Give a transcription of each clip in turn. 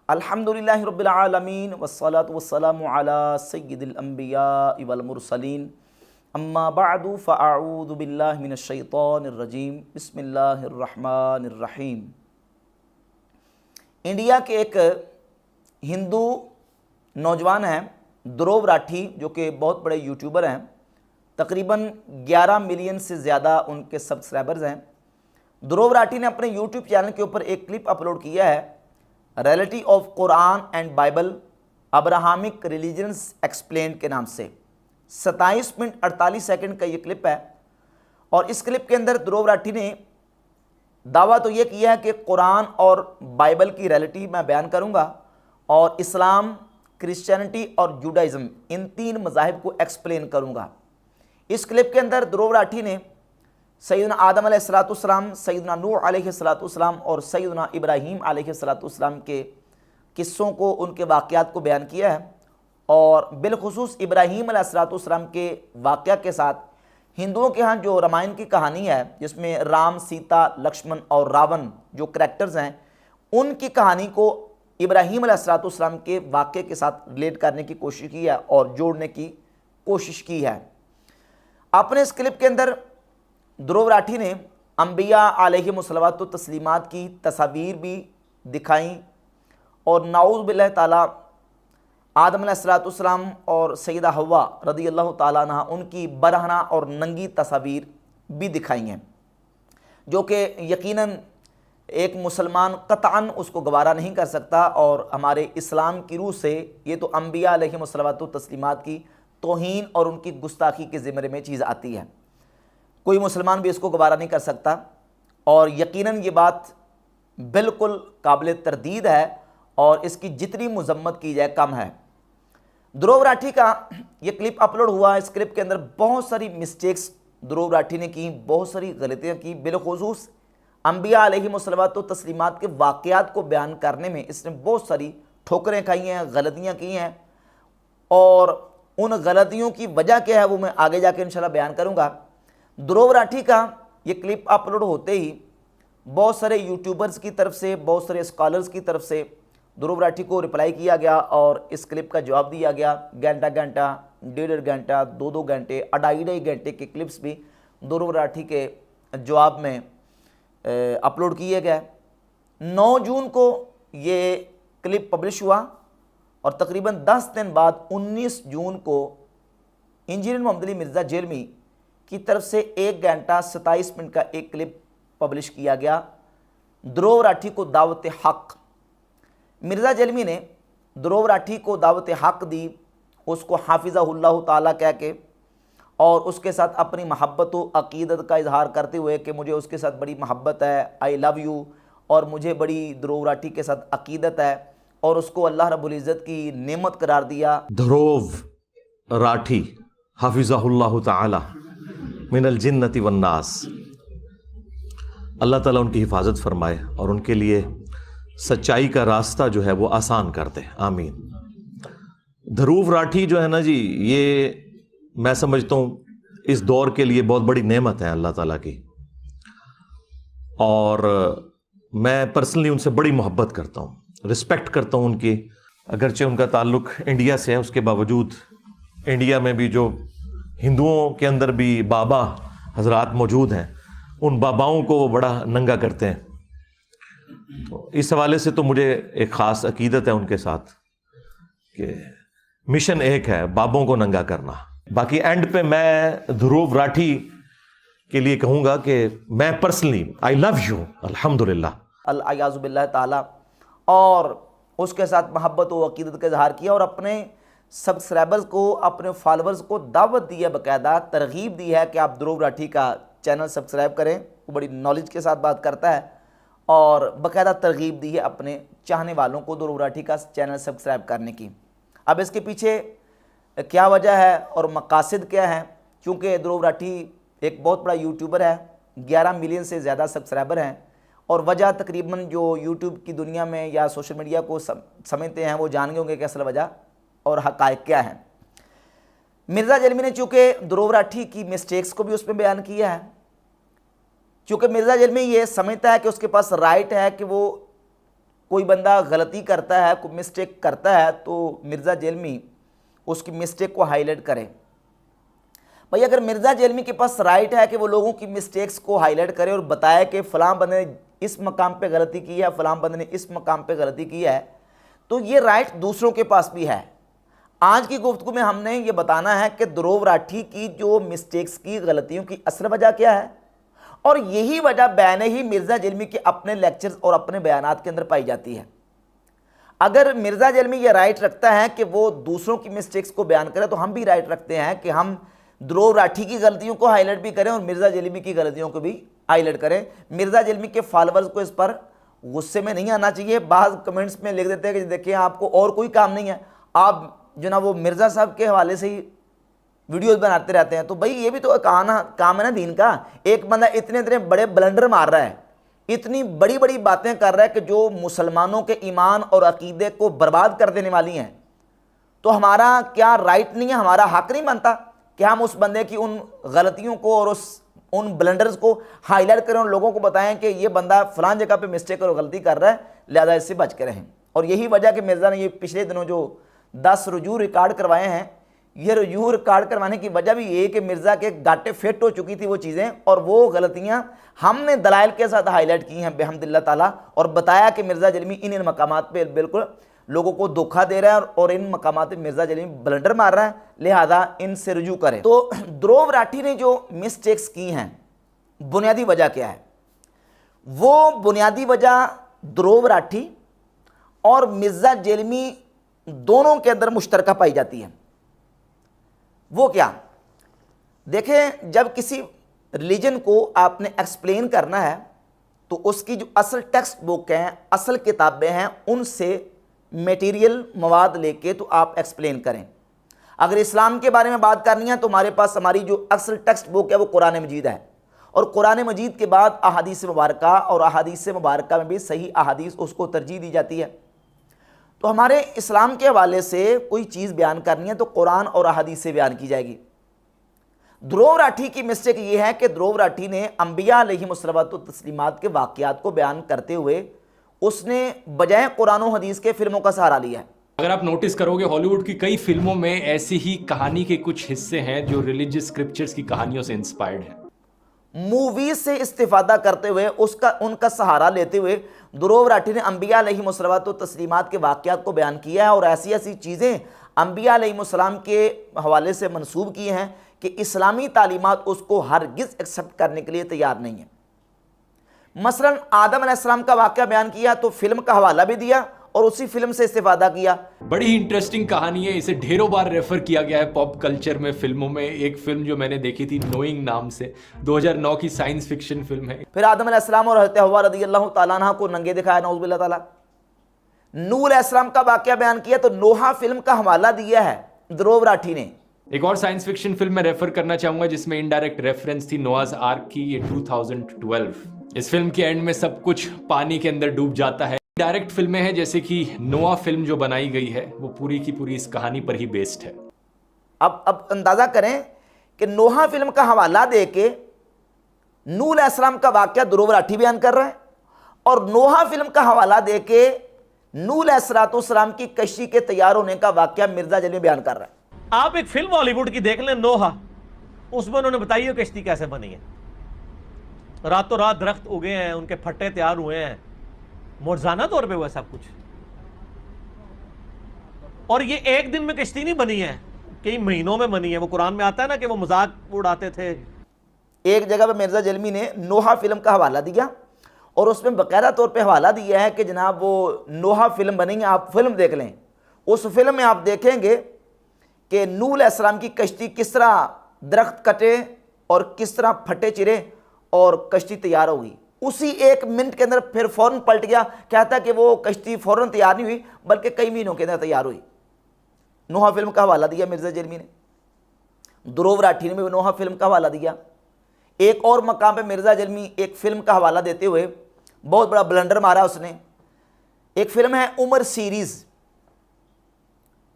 الحمدللہ رب العالمین والصلاة والسلام علی سید الانبیاء والمرسلین اما بعد فاعوذ باللہ من الشیطان الرجیم بسم اللہ الرحمن الرحیم۔ انڈیا کے ایک ہندو نوجوان ہیں دھرو راٹھی، جو کہ بہت بڑے یوٹیوبر ہیں، تقریباً 11 ملین سے زیادہ ان کے سبسکرائبرز ہیں۔ دھرو راٹھی نے اپنے یوٹیوب چینل کے اوپر ایک کلپ اپلوڈ کیا ہے، reality of Quran and Bible Abrahamic religions explained کے نام سے 27 منٹ 48 سیکنڈ کا یہ کلپ ہے۔ اور اس کلپ کے اندر دھرو راٹھی نے دعویٰ تو یہ کیا ہے کہ قرآن اور بائبل کی ریئلٹی میں بیان کروں گا، اور اسلام، کرسچینٹی اور جوڈائزم، ان 3 مذاہب کو ایکسپلین کروں گا۔ اس کلپ کے اندر دھرو راٹھی نے سیدنا آدم علیہ السلام، سیدنا نوح علیہ السلام اور سیدنا ابراہیم علیہ السلام کے قصوں کو، ان کے واقعات کو بیان کیا ہے، اور بالخصوص ابراہیم علیہ السلام کے واقعہ کے ساتھ ہندوؤں کے ہاں جو رامائن کی کہانی ہے، جس میں رام، سیتا، لکشمن اور راون جو کریکٹرز ہیں، ان کی کہانی کو ابراہیم علیہ السلام کے واقعے کے ساتھ ریلیٹ کرنے کی کوشش کی ہے اور جوڑنے کی کوشش کی ہے۔ اپنے اس کلپ کے اندر دھرو راٹھی نے انبیاء علیہم الصلوات و تسلیمات کی تصاویر بھی دکھائیں، اور نعوذ باللہ تعالیٰ آدم علیہ السلام اور سیدہ حوا رضی اللہ تعالیٰ عنہ، ان کی برہنہ اور ننگی تصاویر بھی دکھائی ہیں، جو کہ یقیناً ایک مسلمان قطعاً اس کو گوارا نہیں کر سکتا، اور ہمارے اسلام کی روح سے یہ تو انبیاء علیہم الصلوات و تسلیمات کی توہین اور ان کی گستاخی کے زمرے میں چیز آتی ہے۔ کوئی مسلمان بھی اس کو گوارا نہیں کر سکتا، اور یقیناً یہ بات بالکل قابل تردید ہے، اور اس کی جتنی مذمت کی جائے کم ہے۔ دھرو راٹھی کا یہ کلپ اپلوڈ ہوا، اس کلپ کے اندر بہت ساری مسٹیکس دھرو راٹھی نے کی، بہت ساری غلطیاں کی، بالخصوص انبیاء علیہم الصلوات و تسلیمات کے واقعات کو بیان کرنے میں اس نے بہت ساری ٹھوکریں کھائی ہیں، غلطیاں کی ہیں، اور ان غلطیوں کی وجہ کیا ہے وہ میں آگے جا کے انشاءاللہ بیان کروں گا۔ دھرو راٹھی کا یہ کلپ اپلوڈ ہوتے ہی بہت سارے یوٹیوبرز کی طرف سے، بہت سارے اسکالرز کی طرف سے دھرو راٹھی کو رپلائی کیا گیا، اور اس کلپ کا جواب دیا گیا۔ گھنٹہ، 1.5 گھنٹہ، 2 گھنٹے، 2.5 گھنٹے کے کلپس بھی دھرو راٹھی کے جواب میں اپلوڈ کیے گئے۔ 9 جون کو یہ کلپ پبلش ہوا، اور تقریباً 10 دن بعد 19 جون کو انجینئر محمد علی مرزا جیلمی کی طرف سے 1 گھنٹہ 27 منٹ کا ایک کلپ پبلش کیا گیا، دھرو راٹھی کو دعوت حق۔ مرزا جیلمی نے دھرو راٹھی کو دعوت حق دی، اس کو حافظہ اللہ تعالیٰ کہہ کے، اور اس کے ساتھ اپنی محبت و عقیدت کا اظہار کرتے ہوئے کہ مجھے اس کے ساتھ بڑی محبت ہے، آئی لو یو، اور مجھے بڑی دھرو راٹھی کے ساتھ عقیدت ہے، اور اس کو اللہ رب العزت کی نعمت قرار دیا۔ دھرو راٹھی حافظہ اللہ تعالی من الجنت والناس، اللہ تعالیٰ ان کی حفاظت فرمائے اور ان کے لیے سچائی کا راستہ جو ہے وہ آسان کر دے، آمین۔ دھرو راٹھی جو ہے نا جی، یہ میں سمجھتا ہوں اس دور کے لیے بہت بڑی نعمت ہے اللہ تعالیٰ کی، اور میں پرسنلی ان سے بڑی محبت کرتا ہوں، رسپیکٹ کرتا ہوں ان کی، اگرچہ ان کا تعلق انڈیا سے ہے، اس کے باوجود انڈیا میں بھی جو ہندوؤں کے اندر بھی بابا حضرات موجود ہیں، ان باباؤں کو وہ بڑا ننگا کرتے ہیں۔ تو اس حوالے سے تو مجھے ایک خاص عقیدت ہے ان کے ساتھ کہ مشن ایک ہے، بابوں کو ننگا کرنا۔ باقی اینڈ پہ میں دھرو راٹھی کے لیے کہوں گا کہ میں پرسنلی آئی لو یو، الحمدللہ، الیاذ باللہ تعالیٰ، اور اس کے ساتھ محبت و عقیدت کا اظہار کیا، اور اپنے سبسکرائبرز کو، اپنے فالورز کو دعوت دی ہے، باقاعدہ ترغیب دی ہے کہ آپ دھرو راٹھی کا چینل سبسکرائب کریں، وہ بڑی نالج کے ساتھ بات کرتا ہے، اور باقاعدہ ترغیب دی ہے اپنے چاہنے والوں کو دھرو راٹھی کا چینل سبسکرائب کرنے کی۔ اب اس کے پیچھے کیا وجہ ہے اور مقاصد کیا ہیں؟ کیونکہ دھرو راٹھی ایک بہت بڑا یوٹیوبر ہے، 11 ملین سے زیادہ سبسکرائبر ہیں، اور وجہ تقریباً جو یوٹیوب کی دنیا میں یا سوشل میڈیا کو سمجھتے ہیں وہ جان گے ہوں گے کہ اصل وجہ اور حقائق کیا ہیں۔ مرزا جیلمی نے چونکہ دھرو راٹھی کی مسٹیکس کو بھی اس میں بیان کیا ہے، چونکہ مرزا جیلمی یہ سمجھتا ہے کہ اس کے پاس رائٹ ہے کہ وہ کوئی بندہ غلطی کرتا ہے, کوئی مسٹیک کرتا ہے, تو مرزا جیلمی اس کی مسٹیک کو ہائی لائٹ کرے. بھئی اگر مرزا جیلمی کے پاس رائٹ ہے کہ وہ لوگوں کی مسٹیکس کو ہائی لائٹ کرے اور بتائے کہ فلاں بندے نے اس مقام پہ غلطی کی ہے, فلاں بندے نے اس مقام پہ غلطی کی ہے, تو یہ رائٹ دوسروں کے پاس بھی ہے. آج کی گفتگو میں ہم نے یہ بتانا ہے کہ دھرو راٹھی کی جو مسٹیکس کی, غلطیوں کی اصل وجہ کیا ہے, اور یہی وجہ بین ہی مرزا جیلمی کے اپنے لیکچرز اور اپنے بیانات کے اندر پائی جاتی ہے. اگر مرزا جیلمی یہ رائٹ رکھتا ہے کہ وہ دوسروں کی مسٹیکس کو بیان کرے, تو ہم بھی رائٹ رکھتے ہیں کہ ہم دھرو راٹھی کی غلطیوں کو ہائی لائٹ بھی کریں اور مرزا جیلمی کی غلطیوں کو بھی ہائی لائٹ کریں. مرزا جیلمی کے فالورز کو اس پر غصے میں نہیں آنا چاہیے. بعض کمنٹس میں لکھ دیتے ہیں کہ دیکھیں آپ کو اور کوئی کام نہیں ہے, آپ جو نا وہ مرزا صاحب کے حوالے سے ہی ویڈیوز بناتے رہتے ہیں. تو بھئی یہ بھی تو کام ہے نا دین کا. ایک بندہ اتنے بڑے بلنڈر مار رہا ہے, اتنی بڑی بڑی باتیں کر رہا ہے کہ جو مسلمانوں کے ایمان اور عقیدے کو برباد کر دینے والی ہیں, تو ہمارا کیا رائٹ نہیں ہے, ہمارا حق نہیں بنتا کہ ہم اس بندے کی ان غلطیوں کو اور ان بلنڈرز کو ہائی لائٹ کریں اور لوگوں کو بتائیں کہ یہ بندہ فلاں جگہ پہ مسٹیک اور غلطی کر رہا ہے, لہذا اس سے بچ کے رہیں. اور یہی وجہ کہ مرزا نے یہ پچھلے دنوں جو 10 رجوع ریکارڈ کروائے ہیں, یہ رجوع ریکارڈ کروانے کی وجہ بھی یہ کہ مرزا کے گاٹے فٹ ہو چکی تھی وہ چیزیں, اور وہ غلطیاں ہم نے دلائل کے ساتھ ہائی لائٹ کی ہیں بحمد اللہ تعالیٰ, اور بتایا کہ مرزا جیلمی ان مقامات پہ بالکل لوگوں کو دھوکہ دے رہا ہے اور ان مقامات پہ مرزا جیلمی بلنڈر مار رہا ہے, لہذا ان سے رجوع کریں. تو دھرو راٹھی نے جو مسٹیکس کی ہیں, بنیادی وجہ کیا ہے؟ وہ بنیادی وجہ دھرو راٹھی اور مرزا جیلمی دونوں کے اندر مشترکہ پائی جاتی ہے. وہ کیا؟ دیکھیں, جب کسی ریلیجن کو آپ نے ایکسپلین کرنا ہے تو اس کی جو اصل ٹیکسٹ بک ہیں, اصل کتابیں ہیں, ان سے میٹیریل مواد لے کے تو آپ ایکسپلین کریں. اگر اسلام کے بارے میں بات کرنی ہے تو ہمارے پاس ہماری جو اصل ٹیکسٹ بک ہے وہ قرآن مجید ہے, اور قرآن مجید کے بعد احادیث مبارکہ, اور احادیث مبارکہ میں بھی صحیح احادیث اس کو ترجیح دی جاتی ہے. تو ہمارے اسلام کے حوالے سے کوئی چیز بیان کرنی ہے تو قرآن اور احادیث سے بیان کی جائے گی. دھرو راٹھی کی مسٹیک یہ ہے کہ دھرو راٹھی نے انبیاء علیہم الصلوۃ والتسلیمات کے واقعات کو بیان کرتے ہوئے اس نے بجائے قرآن و حدیث کے فلموں کا سہارا لیا ہے. اگر آپ نوٹس کرو گے ہالی ووڈ کی کئی فلموں میں ایسی ہی کہانی کے کچھ حصے ہیں جو ریلیجیس اسکرپچرز کی کہانیوں سے انسپائرڈ ہیں. موویز سے استفادہ کرتے ہوئے ان کا سہارا لیتے ہوئے دھرو راٹھی نے انبیاء علیہم الصلوۃ والتسلیمات کے واقعات کو بیان کیا ہے, اور ایسی ایسی چیزیں انبیاء علیہم السلام کے حوالے سے منسوب کی ہیں کہ اسلامی تعلیمات اس کو ہرگز ایکسیپٹ کرنے کے لیے تیار نہیں ہیں. مثلا آدم علیہ السلام کا واقعہ بیان کیا تو فلم کا حوالہ بھی دیا اور اسی فلم سے استفادہ کیا. بڑی ہی انٹرسٹنگ کہانی ہے, اسے ڈھیروں بار ریفر کیا گیا ہے پاپ کلچر میں, فلموں میں. ایک فلم جو میں نے دیکھی تھی نوئنگ نام سے, 2009 کی سائنس فکشن فلم ہے. پھر آدم علیہ السلام اور حضرت حوا رضی اللہ تعالیٰ عنہ کو ننگے دکھایا, نعوذ باللہ تعالیٰ. نوح علیہ السلام کا واقعہ بیان کیا تو نوحہ فلم کا حوالہ دیا ہے دھرو راٹھی نے. ایک اور سائنس فکشن فلم میں ریفر کرنا چاہوں گا جس میں انڈائریکٹ ریفرنس تھی نوآز آرک کی, یہ 2012. اس فلم کے اینڈ میں سب کچھ پانی کے اندر ڈوب جاتا ہے. ڈائریکٹ فلمیں ہیں جیسے کہ نوآ فلم جو بنائی گئی ہے وہ پوری کی پوری اس کہانی پر ہی بیسڈ ہے. اب اندازہ کریں کہ نوحہ فلم کا حوالہ دے کے نوح علیہ السلام کا واقعہ دھرو راٹھی بیان کر رہا ہے, اور نوحہ فلم کا حوالہ دے کے نوح علیہ السلام کی کشتی کے تیار ہونے کا واقعہ مرزا جیلمی بیان کر رہا ہے. آپ ایک فلم ہالی ووڈ کی دیکھ لیں نوحہ, اس میں انہوں نے بتائی ہے کشتی کیسے بنی ہے. راتوں رات درخت اگے ہیں, ان کے پھٹے تیار ہوئے ہیں, معجزانہ طور پہ ہوا سب کچھ. اور یہ ایک دن میں کشتی نہیں بنی ہے, کئی مہینوں میں بنی ہے. وہ قرآن میں آتا ہے نا کہ وہ مذاق اڑاتے تھے. ایک جگہ پہ مرزا جیلمی نے نوحہ فلم کا حوالہ دیا اور اس میں باقاعدہ طور پہ حوالہ دیا ہے کہ جناب وہ نوحہ فلم بنی ہے, آپ فلم دیکھ لیں. اس فلم میں آپ دیکھیں گے کہ نوح علیہ السلام کی کشتی کس طرح درخت کٹے اور کس طرح پھٹے چرے اور کشتی تیار ہوگی. اسی 1 منٹ کے اندر پھر فوراً پلٹ گیا, کہتا ہے کہ وہ کشتی فوراً تیار نہیں ہوئی بلکہ کئی مہینوں کے اندر تیار ہوئی. نوحہ فلم کا حوالہ دیا مرزا جیلمی نے. دھرو راٹھی نے بھی نوحہ فلم کا حوالہ دیا. ایک اور مقام پہ مرزا جیلمی ایک فلم کا حوالہ دیتے ہوئے بہت بڑا بلنڈر مارا اس نے. ایک فلم ہے عمر سیریز,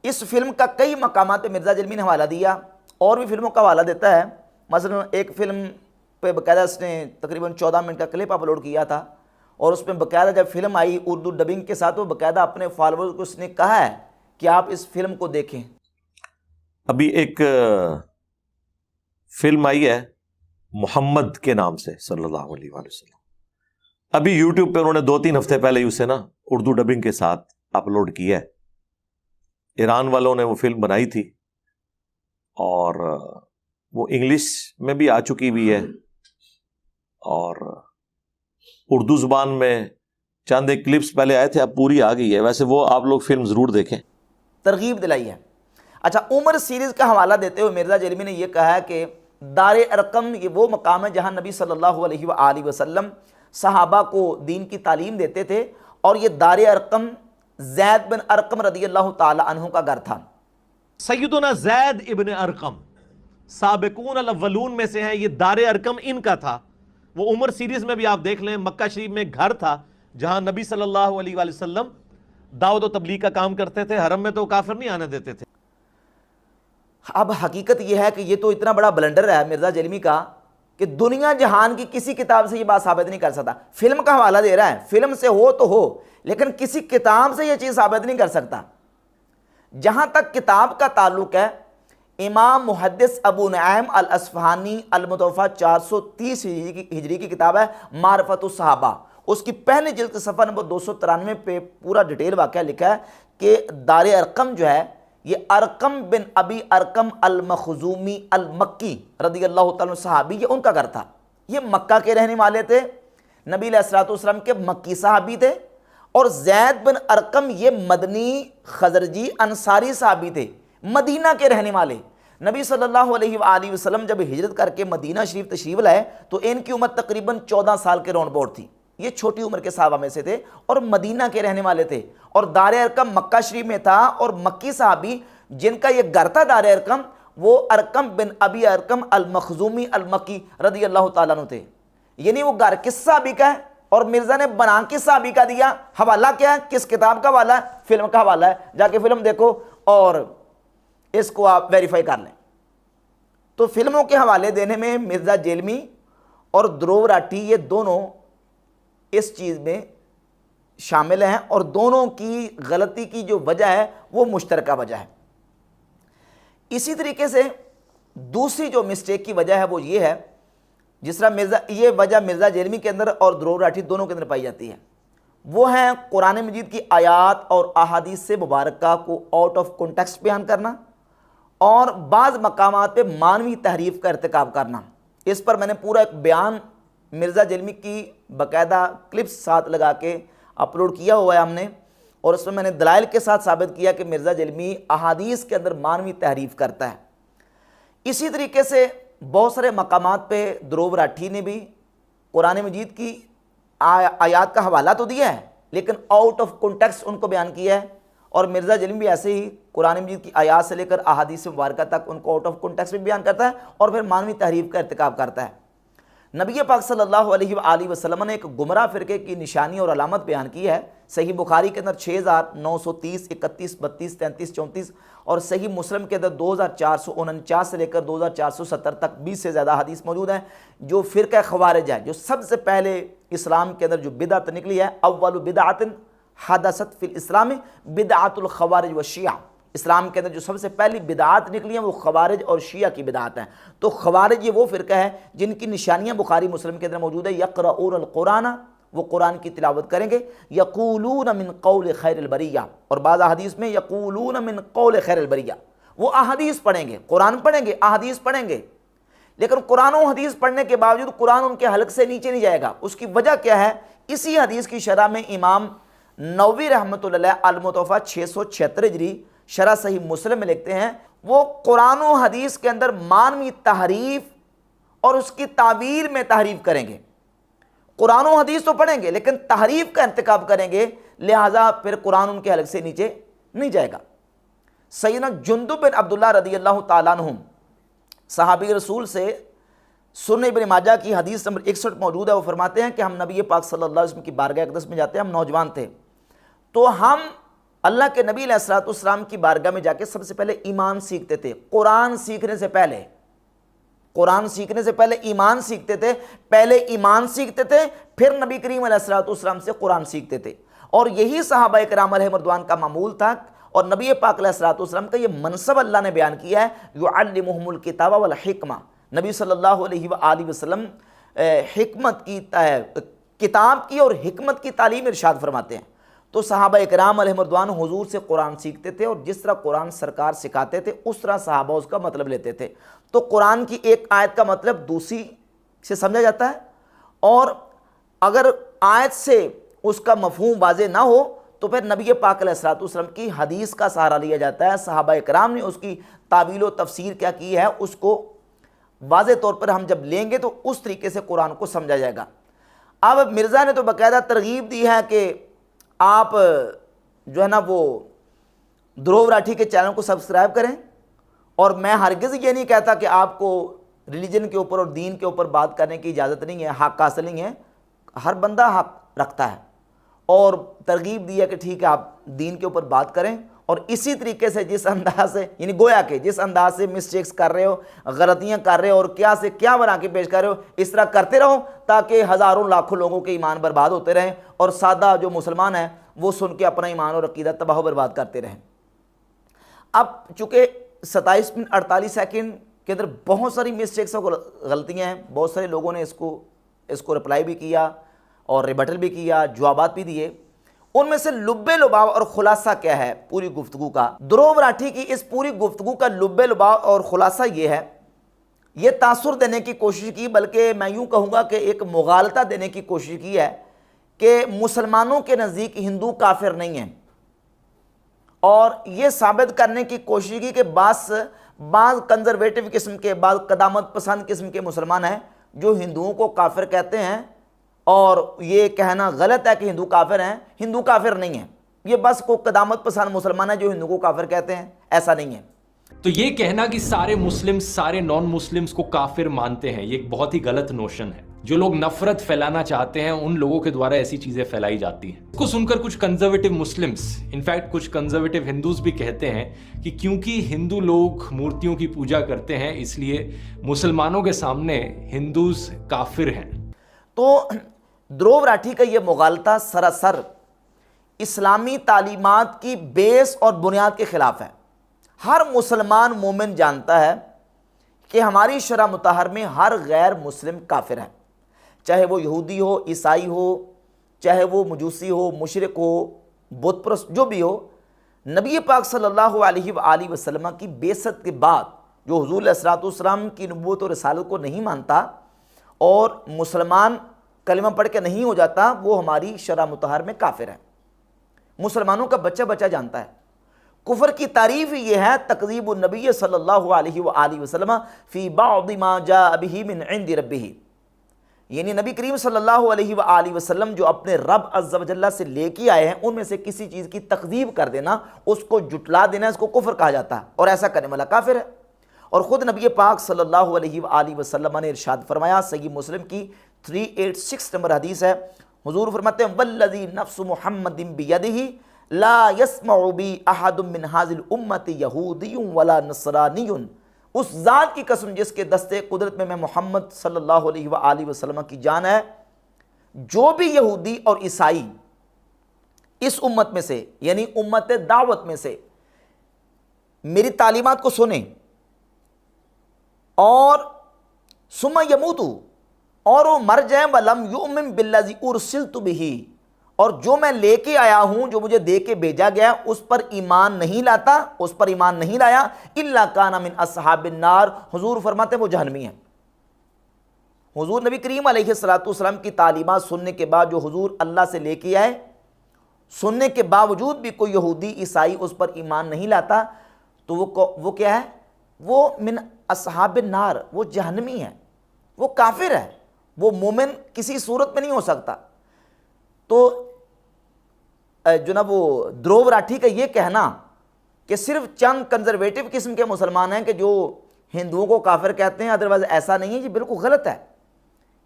اس فلم کا کئی مقامات پہ مرزا جیلمی نے حوالہ دیا, اور بھی فلموں کا حوالہ دیتا ہے. مثلا ایک فلم پہ باقاعدہ اس نے تقریباً 14 منٹ کا کلپ اپلوڈ کیا تھا, اور اس میں باقاعدہ جب فلم آئی اردو ڈبنگ کے ساتھ، وہ باقاعدہ اپنے فالوورز کو اس نے کہا ہے کہ آپ اس فلم کو دیکھیں۔ ابھی ایک فلم آئی ہے محمد کے نام سے صلی اللہ علیہ وآلہ وسلم، ابھی یوٹیوب پہ انہوں نے 2-3 ہفتے پہلے ہی اسے نا اردو ڈبنگ کے ساتھ اپلوڈ کیا ہے۔ ایران والوں نے وہ فلم بنائی تھی اور وہ انگلش میں بھی آ چکی بھی ہے، اور اردو زبان میں چند ایک کلپس پہلے آئے تھے، اب پوری آ گئی ہے۔ ویسے وہ آپ لوگ فلم ضرور دیکھیں، ترغیب دلائی ہے۔ اچھا، عمر سیریز کا حوالہ دیتے ہوئے مرزا جیلمی نے یہ کہا ہے کہ دار ارقم یہ وہ مقام ہے جہاں نبی صلی اللہ علیہ وآلہ وسلم صحابہ کو دین کی تعلیم دیتے تھے، اور یہ دار ارقم زید بن ارقم رضی اللہ تعالی عنہ کا گھر تھا۔ سیدنا زید ابن ارقم سابقون الاولون میں سے ہیں، یہ دار ارقم ان کا تھا۔ وہ عمر سیریز میں بھی آپ دیکھ لیں، مکہ شریف میں ایک گھر تھا جہاں نبی صلی اللہ علیہ وآلہ وسلم دعوت و تبلیغ کا کام کرتے تھے، حرم میں تو کافر نہیں آنے دیتے تھے۔ اب حقیقت یہ ہے کہ یہ تو اتنا بڑا بلنڈر ہے مرزا جیلمی کا کہ دنیا جہان کی کسی کتاب سے یہ بات ثابت نہیں کر سکتا۔ فلم کا حوالہ دے رہا ہے، فلم سے ہو تو ہو، لیکن کسی کتاب سے یہ چیز ثابت نہیں کر سکتا۔ جہاں تک کتاب کا تعلق ہے، امام محدث ابو نعیم الاصفہانی المتوفیٰ 430 ہجری کی کتاب ہے معرفت الصحابہ، اس کی پہلی جلد صفحہ نمبر 293 پہ پورا ڈیٹیل واقعہ لکھا ہے کہ دار ارقم جو ہے یہ ارقم بن ابی ارقم المخزومی المکی رضی اللہ تعالیٰ صحابی، یہ ان کا گھر تھا۔ یہ مکہ کے رہنے والے تھے، نبی علیہ الصلوۃ والسلام کے مکی صحابی تھے، اور زید بن ارقم یہ مدنی خزرجی انصاری صحابی تھے، مدینہ کے رہنے والے۔ نبی صلی اللہ علیہ وآلہ وسلم جب ہجرت کر کے مدینہ شریف تشریف لائے تو ان کی عمر تقریباً 14 سال کے راؤنڈ بورڈ تھی۔ یہ چھوٹی عمر کے صحابہ میں سے تھے اور مدینہ کے رہنے والے تھے، اور دار ارقم مکہ شریف میں تھا، اور مکی صحابی جن کا یہ گھر تھا دار ارقم، وہ ارقم بن ابی ارقم المخزومی المکی رضی اللہ تعالیٰ عنہ تھے۔ یعنی وہ گھر کس صحابی کا ہے، اور مرزا نے بنا کس صحابی کا دیا؟ حوالہ کیا ہے؟ کس کتاب کا حوالہ ہے؟ فلم کا حوالہ ہے۔ جا کے فلم دیکھو اور اس کو آپ ویریفائی کر لیں۔ تو فلموں کے حوالے دینے میں مرزا جیلمی اور دروو راٹھی یہ دونوں اس چیز میں شامل ہیں، اور دونوں کی غلطی کی جو وجہ ہے وہ مشترکہ وجہ ہے۔ اسی طریقے سے دوسری جو مسٹیک کی وجہ ہے وہ یہ ہے، جس طرح یہ وجہ مرزا جیلمی کے اندر اور دروو راٹھی دونوں کے اندر پائی جاتی ہے، وہ ہیں قرآن مجید کی آیات اور احادیث سے مبارکہ کو آؤٹ آف کنٹیکسٹ بیان کرنا، اور بعض مقامات پہ معنوی تحریف کا ارتکاب کرنا۔ اس پر میں نے پورا ایک بیان مرزا جیلمی کی باقاعدہ کلپس ساتھ لگا کے اپلوڈ کیا ہوا ہے ہم نے، اور اس میں نے دلائل کے ساتھ ثابت کیا کہ مرزا جیلمی احادیث کے اندر معنوی تحریف کرتا ہے۔ اسی طریقے سے بہت سارے مقامات پہ دروو راٹھی نے بھی قرآن مجید کی آیات کا حوالہ تو دیا ہے، لیکن آؤٹ آف کنٹیکسٹ ان کو بیان کیا ہے، اور مرزا جیلمی بھی ایسے ہی قرآن مجید کی آیات سے لے کر احادیث مبارکہ تک ان کو آؤٹ آف کنٹیکسٹ بھی بیان کرتا ہے، اور پھر معنوی تحریف کا ارتکاب کرتا ہے۔ نبی پاک صلی اللہ علیہ وآلہ وسلم نے ایک گمراہ فرقے کی نشانی اور علامت بیان کی ہے، صحیح بخاری کے اندر 6930 31 32 33 34، اور صحیح مسلم کے اندر 2449 سے لے کر 2470 تک 20 سے زیادہ حدیث موجود ہیں۔ جو فرقہ خوارج ہے، جو سب سے پہلے اسلام کے اندر جو بدعت نکلی ہے، اول بدعت حدثت فی الاسلام بدعت الخوارج والشیعہ، اسلام کے اندر جو سب سے پہلی بدعات نکلی ہیں وہ خوارج اور شیعہ کی بدعات ہیں۔ تو خوارج یہ وہ فرقہ ہے جن کی نشانیاں بخاری مسلم کے اندر موجود ہے، یقرؤون القرآن، وہ قرآن کی تلاوت کریں گے، یقولون من قول خیر البریہ، اور بعض احادیث میں یقولون من قول خیر البریہ، وہ احادیث پڑھیں گے، قرآن پڑھیں گے، احادیث پڑھیں گے، لیکن قرآن و حدیث پڑھنے کے باوجود قرآن ان کے حلق سے نیچے نہیں جائے گا۔ اس کی وجہ کیا ہے؟ اسی حدیث کی شرح میں امام نووی رحمۃ اللہ علیہ المتوفیٰ 676 ہجری شرح صحیح مسلم میں لکھتے ہیں، وہ قرآن و حدیث کے اندر معنوی تحریف اور اس کی تعویل میں تحریف کریں گے۔ قرآن و حدیث تو پڑھیں گے لیکن تحریف کا ارتکاب کریں گے، لہٰذا پھر قرآن ان کے حلق سے نیچے نہیں جائے گا۔ سیدنا جندب بن عبداللہ رضی اللہ تعالیٰ عنہ صحابی رسول سے سنن ابن ماجہ کی حدیث نمبر 61 موجود ہے، وہ فرماتے ہیں کہ ہم نبی پاک صلی اللہ علیہ وسلم کی بارگاہ اقدس میں جاتے ہیں، ہم نوجوان تھے، تو ہم اللہ کے نبی علیہ الصلوۃ والسلام کی بارگاہ میں جا کے سب سے پہلے ایمان سیکھتے تھے، قرآن سیکھنے سے پہلے۔ قرآن سیکھنے سے پہلے ایمان سیکھتے تھے، پہلے ایمان سیکھتے تھے پھر نبی کریم علیہ الصلوۃ والسلام سے قرآن سیکھتے تھے، اور یہی صحابہ کرام علیہم رضوان کا معمول تھا، اور نبی پاک علیہ الصلوۃ والسلام کا یہ منصب اللہ نے بیان کیا ہے، یعلمہم الکتاب والحکمہ، نبی صلی اللہ علیہ وآلہ وسلم حکمت کی کتاب کی اور حکمت کی تعلیم ارشاد فرماتے ہیں۔ تو صحابہ اکرام علیہم رضوان حضور سے قرآن سیکھتے تھے، اور جس طرح قرآن سرکار سکھاتے تھے اس طرح صحابہ اس کا مطلب لیتے تھے۔ تو قرآن کی ایک آیت کا مطلب دوسری سے سمجھا جاتا ہے، اور اگر آیت سے اس کا مفہوم واضح نہ ہو تو پھر نبی پاک علیہ الصلوۃ والسلام کی حدیث کا سہارا لیا جاتا ہے۔ صحابہ اکرام نے اس کی تعویل و تفسیر کیا کی ہے، اس کو واضح طور پر ہم جب لیں گے تو اس طریقے سے قرآن کو سمجھا جائے گا۔ اب مرزا نے تو باقاعدہ ترغیب دی ہے کہ آپ جو ہے نا وہ دھرو راٹھی کے چینل کو سبسکرائب کریں، اور میں ہرگز یہ نہیں کہتا کہ آپ کو ریلیجن کے اوپر اور دین کے اوپر بات کرنے کی اجازت نہیں ہے، حق حاصل نہیں ہے، ہر بندہ حق رکھتا ہے، اور ترغیب دی ہے کہ ٹھیک ہے آپ دین کے اوپر بات کریں، اور اسی طریقے سے جس انداز سے یعنی گویا کہ جس انداز سے مسٹیکس کر رہے ہو، غلطیاں کر رہے ہو اور کیا سے کیا بنا کے پیش کر رہے ہو، اس طرح کرتے رہو تاکہ ہزاروں لاکھوں لوگوں کے ایمان برباد ہوتے رہیں، اور سادہ جو مسلمان ہیں وہ سن کے اپنا ایمان اور عقیدہ تباہ و برباد کرتے رہیں۔ اب چونکہ 27 منٹ 48 سیکنڈ کے اندر بہت ساری مسٹیکس اور غلطیاں ہیں، بہت سارے لوگوں نے اس کو رپلائی بھی کیا اور ریبٹل بھی کیا، جوابات بھی دیے، ان میں سے لب لباب اور خلاصہ کیا ہے پوری گفتگو کا؟ دھرو راٹھی کی اس پوری گفتگو کا لب لباب اور خلاصہ یہ ہے، یہ تاثر دینے کی کوشش کی، بلکہ میں یوں کہوں گا کہ ایک مغالطہ دینے کی کوشش کی ہے کہ مسلمانوں کے نزدیک ہندو کافر نہیں ہیں، اور یہ ثابت کرنے کی کوشش کی کہ بعض کنزرویٹو قسم کے، بعض قدامت پسند قسم کے مسلمان ہیں جو ہندوؤں کو کافر کہتے ہیں، اور یہ کہنا غلط ہے کہ ہندو کافر ہیں، ہندو کافر نہیں ہیں، یہ بس کو قدامت پسند مسلمان ہیں جو ہندو کو کافر کہتے ہیں، ایسا نہیں ہے۔ تو یہ کہنا کہ سارے مسلم سارے نان مسلمز کو کافر مانتے ہیں، یہ ایک بہت ہی غلط نوشن ہے۔ جو لوگ نفرت پھیلانا چاہتے ہیں ان لوگوں کے دوارا ایسی چیزیں پھیلائی جاتی ہیں۔ اس کو سن کر کچھ کنزرویٹو مسلمز، انفیکٹ کچھ کنزرویٹو ہندوز بھی کہتے ہیں کہ کیونکہ ہندو لوگ مورتیوں کی پوجا کرتے ہیں اس لیے مسلمانوں کے سامنے ہندوز کافر ہیں۔ تو دھرو راٹھی کا یہ مغالطہ سراسر اسلامی تعلیمات کی بیس اور بنیاد کے خلاف ہے۔ ہر مسلمان مومن جانتا ہے کہ ہماری شرع مطہر میں ہر غیر مسلم کافر ہے، چاہے وہ یہودی ہو، عیسائی ہو، چاہے وہ مجوسی ہو، مشرک ہو، بت پرست، جو بھی ہو۔ نبی پاک صلی اللہ علیہ وآلہ وسلم کی بعثت کے بعد جو حضور علیہ الصلوۃ والسلام کی نبوت اور رسالت کو نہیں مانتا اور مسلمان کلمہ پڑھ کے نہیں ہو جاتا، وہ ہماری شرع مطہر میں کافر ہے، مسلمانوں کا بچہ بچہ جانتا ہے۔ کفر کی تعریف یہ ہے تکذیب النبی صلی اللہ علیہ وآلہ وسلم فی بعض ما جاء به من عند ربہ، یعنی نبی کریم صلی اللہ علیہ وآلہ وسلم جو اپنے رب عز و جل سے لے کے آئے ہیں ان میں سے کسی چیز کی تکذیب کر دینا، اس کو جٹلا دینا، اس کو کفر کہا جاتا ہے، اور ایسا کرنے والا کافر ہے۔ اور خود نبی پاک صلی اللہ علیہ وآلہ وسلم نے ارشاد فرمایا، صحیح مسلم کی 386 نمبر حدیث ہے، حضور فرماتے ہیں والذی نفس محمد بیدہ لا یسمع بی احد من هذه الامة یہودی ولا نصرانی، اس ذات کی قسم جس کے دستے قدرت میں محمد صلی اللہ علیہ وآلہ وسلم کی جان ہے، جو بھی یہودی اور عیسائی اس امت میں سے یعنی امت دعوت میں سے میری تعلیمات کو سنیں اور ثم یموتو، اور وہ مر جائیں، وَلَمْ يُؤْمِن بِالَّذِي أُرْسِلْتُ بِهِ، اور جو میں لے کے آیا ہوں، جو مجھے دے کے بھیجا گیا اس پر ایمان نہیں لاتا، اس پر ایمان نہیں لایا، إِلَّا كَانَ مِنْ أَصْحَابِ النَّارِ، حضور فرماتے ہیں وہ جہنمی ہیں۔ حضور نبی کریم علیہ الصلوۃ والسلام کی تعلیمات سننے کے بعد جو حضور اللہ سے لے کے آئے، سننے کے باوجود بھی کوئی یہودی عیسائی اس پر ایمان نہیں لاتا، تو وہ کیا ہے؟ وہ من اصحاب النار، وہ جہنمی ہے، وہ کافر ہے، وہ مومن کسی صورت میں نہیں ہو سکتا۔ تو جناب وہ دھرو راٹھی کا یہ کہنا کہ صرف چند کنزرویٹو قسم کے مسلمان ہیں کہ جو ہندوؤں کو کافر کہتے ہیں، ادروائز ایسا نہیں ہے، یہ بالکل غلط ہے۔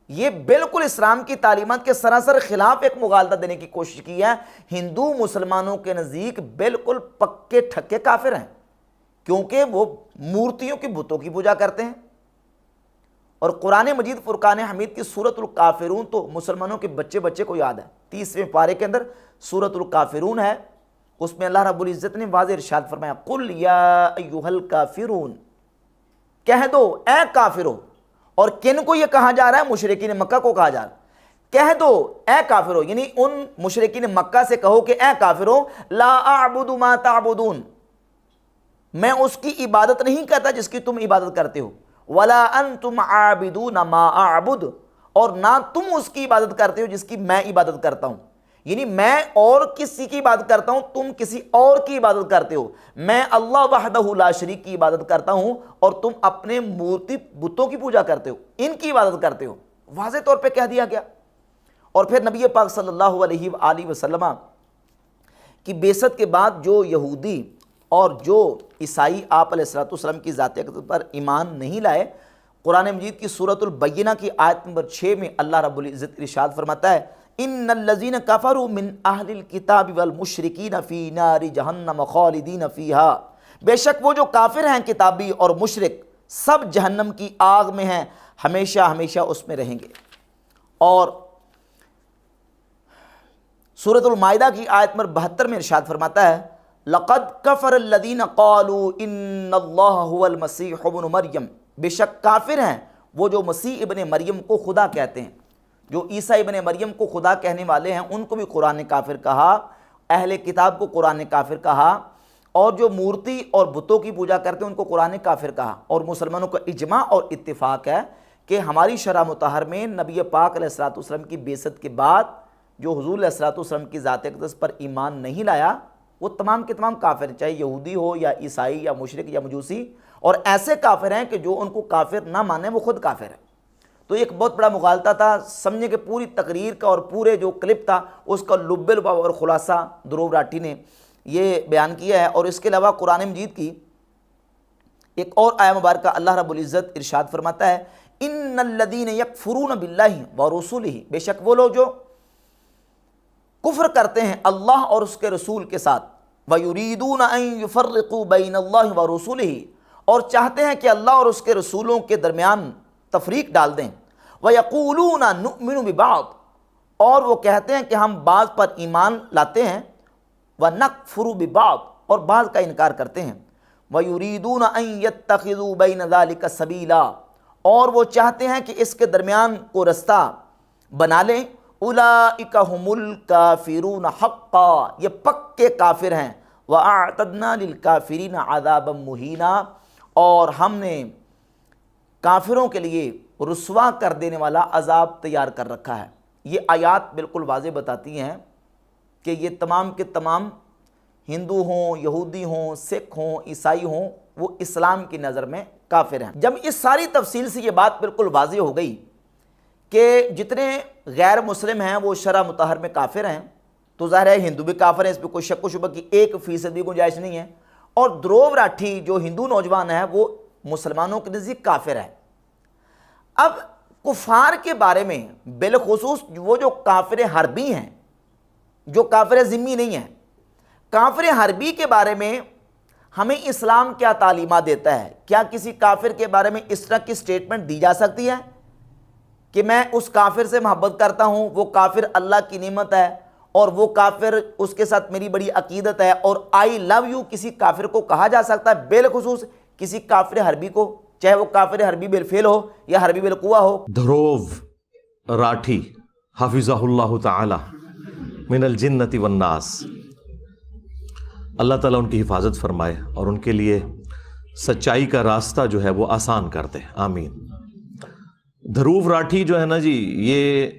یہ بالکل اسلام کی تعلیمات کے سراسر خلاف ایک مغالطہ دینے کی کوشش کی ہے۔ ہندو مسلمانوں کے نزدیک بالکل پکے ٹھکے کافر ہیں، کیونکہ وہ مورتیوں کی بتوں کی پوجا کرتے ہیں۔ اور قرآن مجید فرقان حمید کی سورۃ الکافرون تو مسلمانوں کے بچے بچے کو یاد ہے. 30ویں پارے کے اندر سورۃ الکافرون ہے, اس میں اللہ رب العزت نے واضح ارشاد فرمایا قل یا ایھا الکافرون, کہہ دو اے کافرو. اور کن کو یہ کہا جا رہا ہے؟ مشرکین مکہ کو کہا جا رہا ہے. کہہ دو اے کافرو, یعنی ان مشرکین مکہ سے کہو کہ اے کافرو لا اعبد ما تعبدون, میں اس کی عبادت نہیں کرتا جس کی تم عبادت کرتے ہو, ولا انتم عابدون ما اعبد, اور نہ تم اس کی عبادت کرتے ہو جس کی میں عبادت کرتا ہوں. یعنی میں اور کسی کی عبادت کرتا ہوں, تم کسی اور کی عبادت کرتے ہو. میں اللہ وحدہ لا شریک کی عبادت کرتا ہوں اور تم اپنے مورتی بتوں کی پوجا کرتے ہو, ان کی عبادت کرتے ہو. واضح طور پہ کہہ دیا گیا. اور پھر نبی پاک صلی اللہ علیہ وآلہ وسلم کی بعثت کے بعد جو یہودی اور جو عیسائی آپ علیہ السلام کی ذات اقدس پر ایمان نہیں لائے, قرآن مجید کی سورۃ البینہ کی آیت نمبر 6 میں اللہ رب العزت ارشاد فرماتا ہے ان الذین کفروا من اہل الکتاب والمشرکین فی نار جہنم خالدین فیہا, بے شک وہ جو کافر ہیں کتابی اور مشرک سب جہنم کی آگ میں ہیں, ہمیشہ ہمیشہ اس میں رہیں گے. اور سورۃ المائدہ کی آیت نمبر 72 میں ارشاد فرماتا ہے لقد کفر الذین قالوا ان اللہ هو المسیح ابن مریم, بے شک کافر ہیں وہ جو مسیح ابن مریم کو خدا کہتے ہیں. جو عیسیٰ ابن مریم کو خدا کہنے والے ہیں ان کو بھی قرآن نے کافر کہا, اہل کتاب کو قرآن نے کافر کہا, اور جو مورتی اور بتوں کی پوجا کرتے ہیں ان کو قرآن نے کافر کہا. اور مسلمانوں کا اجماع اور اتفاق ہے کہ ہماری شرع مطہر میں نبی پاک علیہ السلام کی بعثت کے بعد جو حضور علیہ السلام کی ذات اقدس پر ایمان نہیں لایا وہ تمام کے تمام کافر ہیں, چاہے یہودی ہو یا عیسائی یا مشرک یا مجوسی. اور ایسے کافر ہیں کہ جو ان کو کافر نہ مانے وہ خود کافر ہے. تو ایک بہت بڑا مغالطہ تھا, سمجھے کہ پوری تقریر کا اور پورے جو کلپ تھا اس کا لب لباب اور خلاصہ دروب راٹھی نے یہ بیان کیا ہے. اور اس کے علاوہ قرآن مجید کی ایک اور آیہ مبارکہ اللہ رب العزت ارشاد فرماتا ہے ان الذین یکفرون باللہ ورسولہ, بے شک وہ لوگ جو کفر کرتے ہیں اللہ اور اس کے رسول کے ساتھ, وَيُرِيدُونَ أَن يُفَرِّقُوا بَيْنَ اللَّهِ وَرُسُولِهِ, اور چاہتے ہیں کہ اللہ اور اس کے رسولوں کے درمیان تفریق ڈال دیں. وَيَقُولُونَ نُؤْمِنُ بِبَعْضٍ, اور وہ کہتے ہیں کہ ہم بعض پر ایمان لاتے ہیں, وَنَكْفُرُ بِبَعْضٍ, اور بعض کا انکار کرتے ہیں. وَيُرِيدُونَ أَن يَتَّخِذُوا بَيْنَ ذَلِكَ سَبِيلًا, اور وہ چاہتے ہیں کہ اس کے درمیان کو رستہ بنا لیں. اولئک هم الکافرون حقا, یہ پکے کافر ہیں. وَأَعْتَدْنَا لِلْكَافِرِينَ عَذَابًا مُهِينًا, اور ہم نے کافروں کے لیے رسوا کر دینے والا عذاب تیار کر رکھا ہے. یہ آیات بالکل واضح بتاتی ہیں کہ یہ تمام کے تمام ہندو ہوں, یہودی ہوں, سکھ ہوں, عیسائی ہوں, وہ اسلام کی نظر میں کافر ہیں. جب اس ساری تفصیل سے یہ بات بالکل واضح ہو گئی کہ جتنے غیر مسلم ہیں وہ شرع مطہر میں کافر ہیں, تو ظاہر ہے ہندو بھی کافر ہیں, اس پہ کوئی شک و شبہ کی 1% بھی گنجائش نہیں ہے. اور دروب راٹھی جو ہندو نوجوان ہے وہ مسلمانوں کے نزدیک کافر ہے. اب کفار کے بارے میں بالخصوص وہ جو کافر حربی ہیں, جو کافر ذمی نہیں ہیں, کافر حربی کے بارے میں ہمیں اسلام کیا تعلیمات دیتا ہے؟ کیا کسی کافر کے بارے میں اس طرح کی سٹیٹمنٹ دی جا سکتی ہے کہ میں اس کافر سے محبت کرتا ہوں, وہ کافر اللہ کی نعمت ہے اور وہ کافر اس کے ساتھ میری بڑی عقیدت ہے, اور آئی لو یو کسی کافر کو کہا جا سکتا ہے, بالخصوص کسی کافر حربی کو, چاہے وہ کافر حربی بالفعل ہو یا حربی بالقوہ ہو؟ دھروو راٹھی حفظہ اللہ تعالی من الجنت والناس, اللہ تعالیٰ ان کی حفاظت فرمائے اور ان کے لیے سچائی کا راستہ جو ہے وہ آسان کر دے, آمین. دھروو راٹھی جو ہے نا جی, یہ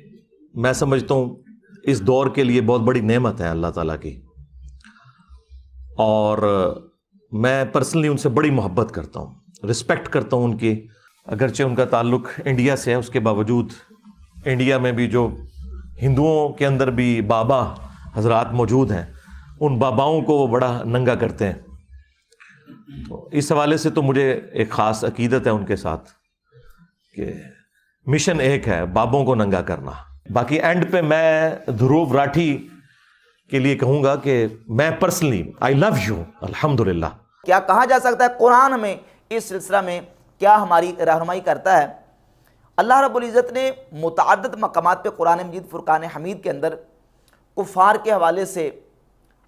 میں سمجھتا ہوں اس دور کے لیے بہت بڑی نعمت ہے اللہ تعالیٰ کی, اور میں پرسنلی ان سے بڑی محبت کرتا ہوں, رسپیکٹ کرتا ہوں ان کی. اگرچہ ان کا تعلق انڈیا سے ہے, اس کے باوجود انڈیا میں بھی جو ہندوؤں کے اندر بھی بابا حضرات موجود ہیں, ان باباؤں کو وہ بڑا ننگا کرتے ہیں. تو اس حوالے سے تو مجھے ایک خاص عقیدت ہے ان کے ساتھ کہ مشن ایک ہے, بابوں کو ننگا کرنا. باقی اینڈ پہ میں دھروو راٹھی کے لیے کہوں گا کہ میں پرسنلی آئی لو یو, الحمدللہ. کیا کہا جا سکتا ہے؟ قرآن ہمیں اس سلسلہ میں کیا ہماری رہنمائی کرتا ہے اللہ رب العزت نے متعدد مقامات پہ قرآن مجید فرقان حمید کے اندر کفار کے حوالے سے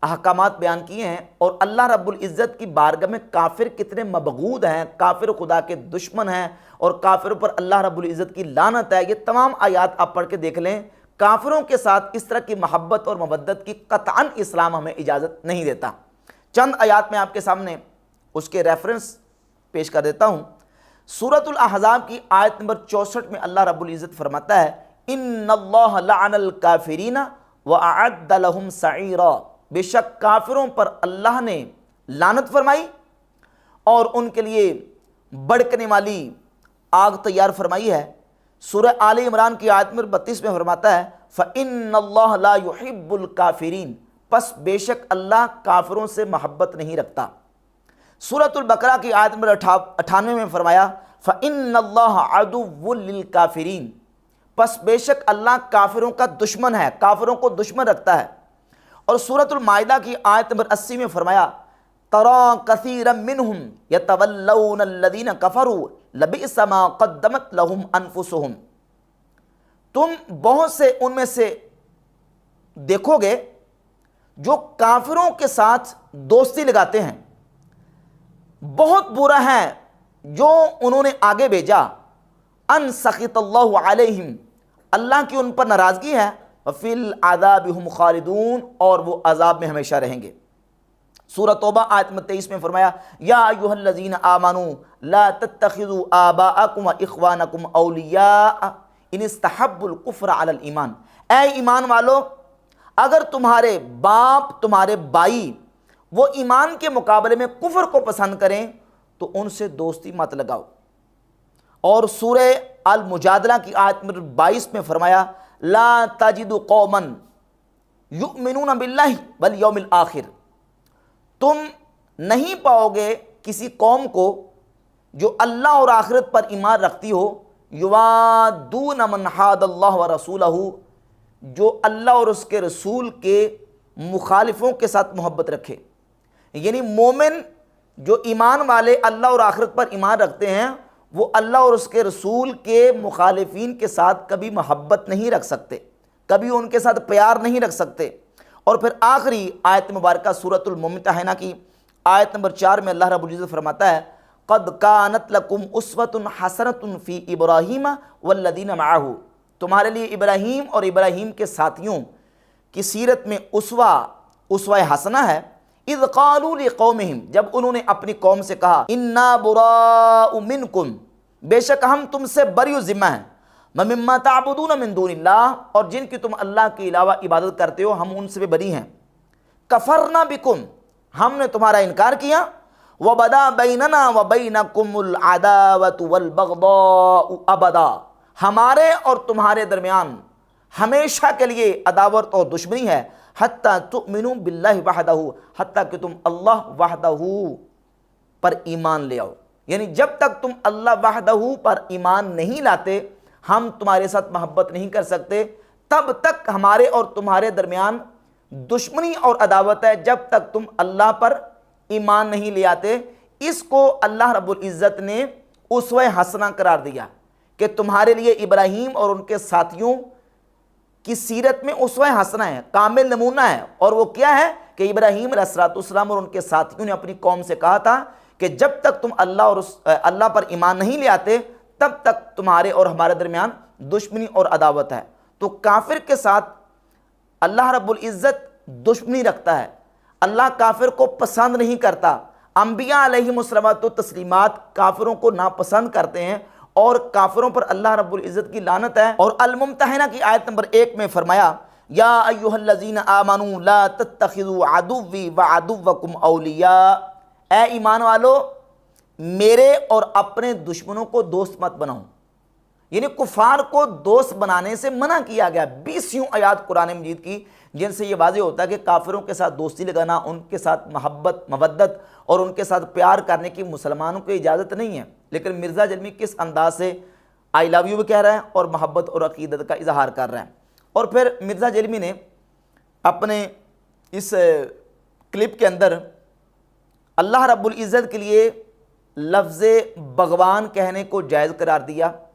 احکامات بیان کیے ہیں، اور اللہ رب العزت کی بارگاہ میں کافر کتنے مبغوض ہیں، کافر خدا کے دشمن ہیں، اور کافروں پر اللہ رب العزت کی لعنت ہے۔ یہ تمام آیات آپ پڑھ کے دیکھ لیں، کافروں کے ساتھ اس طرح کی محبت اور مودت کی قطعاً اسلام ہمیں اجازت نہیں دیتا۔ چند آیات میں آپ کے سامنے اس کے ریفرنس پیش کر دیتا ہوں۔ سورۃ الاحزاب کی آیت نمبر 64 میں اللہ رب العزت فرماتا ہے ان اللہ لعن الکافرین وَأَعَدَّ لَهُمْ سَعِيرًا، بے شک کافروں پر اللہ نے لعنت فرمائی اور ان کے لیے بڑکنے والی آگ تیار فرمائی ہے۔ سورہ آل عمران کی آیت نمبر 32 میں فرماتا ہے فَإِنَّ اللَّهَ لَا يُحِبُّ الْكَافِرِينَ، پس بے شک اللہ کافروں سے محبت نہیں رکھتا۔ سورۃ البقرہ کی آیت نمبر 98 میں فرمایا فَإِنَّ اللَّهَ عَدُوٌّ لِلْكَافِرِينَ، پس بے شک اللہ کافروں کا دشمن ہے، کافروں کو دشمن رکھتا ہے۔ اور سورۃ المائدہ کی آیت نمبر 80 میں فرمایا تَرَىٰ كَثِيرًا مِّنْهُمْ يَتَوَلَّوْنَ الَّذِينَ كَفَرُوا لَبِئْسَ مَا قَدَّمَتْ لَهُمْ أَنفُسُهُمْ، تم بہت سے ان میں سے دیکھو گے جو کافروں کے ساتھ دوستی لگاتے ہیں، بہت برا ہے جو انہوں نے آگے بھیجا، ان سخط اللہ علیہم، اللہ کی ان پر ناراضگی ہے، وفی العذاب ہم خالدون، اور وہ عذاب میں ہمیشہ رہیں گے۔ سورہ توبہ آیت 23 میں فرمایا یا ایھا الذین آمنوا لا تتخذوا آباءکم واخوانکم اولیاء ان استحبوا الکفر علی الایمان، اے ایمان والو اگر تمہارے باپ تمہارے بھائی وہ ایمان کے مقابلے میں کفر کو پسند کریں تو ان سے دوستی مت لگاؤ۔ اور سورہ المجادلہ کی آیت نمبر 22 میں فرمایا لا تجد قوما یؤمنون باللہ والیوم الآخر، تم نہیں پاؤ گے کسی قوم کو جو اللہ اور آخرت پر ایمان رکھتی ہو، یوادون من حاد اللہ ورسولہ، جو اللہ اور اس کے رسول کے مخالفوں کے ساتھ محبت رکھے۔ یعنی مومن جو ایمان والے اللہ اور آخرت پر ایمان رکھتے ہیں وہ اللہ اور اس کے رسول کے مخالفین کے ساتھ کبھی محبت نہیں رکھ سکتے، کبھی ان کے ساتھ پیار نہیں رکھ سکتے۔ اور پھر آخری آیت مبارکہ سورۃ الممتحنہ کی آیت نمبر 4 میں اللہ رب العزت فرماتا ہے قد کانت لکم اسوۃ حسنۃ فی ابراہیم والذین معہ، تمہارے لیے ابراہیم اور ابراہیم کے ساتھیوں کی سیرت میں اسوہ حسنہ ہے۔ اذ قالوا لقومہم، جب انہوں نے اپنی قوم سے کہا انا براء منکم، بے شک ہم تم سے بری و ذمہ ہیں، ومما تعبدون من دون اللہ، اور جن کی تم اللہ کے علاوہ عبادت کرتے ہو ہم ان سے بری ہیں۔ کفرنا بکم، ہم نے تمہارا انکار کیا، وبدا بیننا وبینکم العداوۃ والبغضاء ابدا، ہمارے اور تمہارے درمیان ہمیشہ کے لیے عداوت اور دشمنی ہے، حتیٰ تؤمنوا باللہ وحدہ، حتیٰ کہ تم اللہ وحدہ پر ایمان لے آؤ۔ یعنی جب تک تم اللہ وحدہ پر ایمان نہیں لاتے ہم تمہارے ساتھ محبت نہیں کر سکتے، تب تک ہمارے اور تمہارے درمیان دشمنی اور عداوت ہے جب تک تم اللہ پر ایمان نہیں لے آتے۔ اس کو اللہ رب العزت نے اسوہ حسنہ قرار دیا کہ تمہارے لیے ابراہیم اور ان کے ساتھیوں کی سیرت میں اسوہ حسنہ ہے، کامل نمونہ ہے۔ اور وہ کیا ہے کہ ابراہیم علیہ السلام اور ان کے ساتھیوں نے اپنی قوم سے کہا تھا کہ جب تک تم اللہ پر ایمان نہیں لے آتے تب تک تمہارے اور ہمارے درمیان دشمنی اور عداوت ہے۔ تو کافر کے ساتھ اللہ رب العزت دشمنی رکھتا ہے، اللہ کافر کو پسند نہیں کرتا۔ انبیاء علیہم الصلوۃ والتسلیمات کافروں کو ناپسند کرتے ہیں اور کافروں پر اللہ رب العزت کی لعنت ہے۔ اور الممتحنہ کی آیت نمبر 1 میں فرمایا یا ایھا الذین آمنوا لا تتخذوا عدوی وعدوکم اولیاء، اے ایمان والو میرے اور اپنے دشمنوں کو دوست مت بناؤ۔ یعنی کفار کو دوست بنانے سے منع کیا گیا۔ 20 آیات قرآن مجید کی جن سے یہ واضح ہوتا ہے کہ کافروں کے ساتھ دوستی لگانا، ان کے ساتھ محبت مودت اور ان کے ساتھ پیار کرنے کی مسلمانوں کو اجازت نہیں ہے۔ لیکن مرزا جلمی کس انداز سے آئی لو یو بھی کہہ رہا ہے اور محبت اور عقیدت کا اظہار کر رہا ہے۔ اور پھر مرزا جلمی نے اپنے اس کلپ کے اندر اللہ رب العزت کے لیے لفظ بغوان کہنے کو جائز قرار دیا،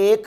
1